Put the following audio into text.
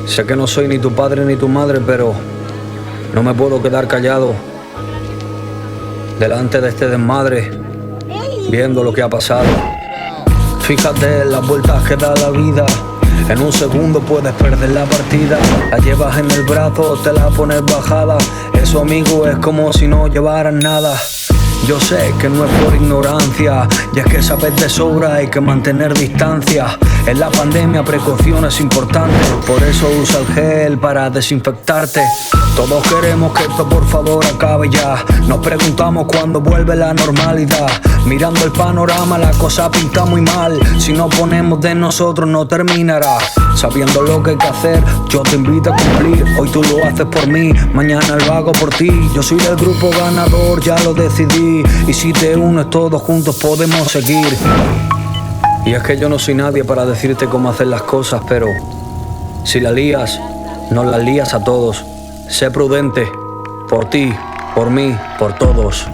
Sé que no soy ni tu padre ni tu madre, pero no me puedo quedar callado delante de este desmadre, viendo lo que ha pasado. Fíjate en las vueltas que da la vida. En un segundo puedes perder la partida. La llevas en el brazo, te la pones bajada. Eso, amigo, es como si no llevaras nada. Yo sé que no es por ignorancia, y es que sabes de sobra, hay que mantener distancia. En la pandemia precaución es importante, por eso usa el gel para desinfectarte. Todos queremos que esto por favor acabe ya. Nos preguntamos cuándo vuelve la normalidad. Mirando el panorama la cosa pinta muy mal. Si no ponemos de nosotros no terminará. Sabiendo lo que hay que hacer, yo te invito a cumplir. Hoy tú lo haces por mí, mañana lo hago por ti. Yo soy del grupo ganador, ya lo decidí. Y si te unes todos juntos podemos seguir. Y es que yo no soy nadie para decirte cómo hacer las cosas, pero si la lías, nos las lías a todos. Sé prudente, por ti, por mí, por todos.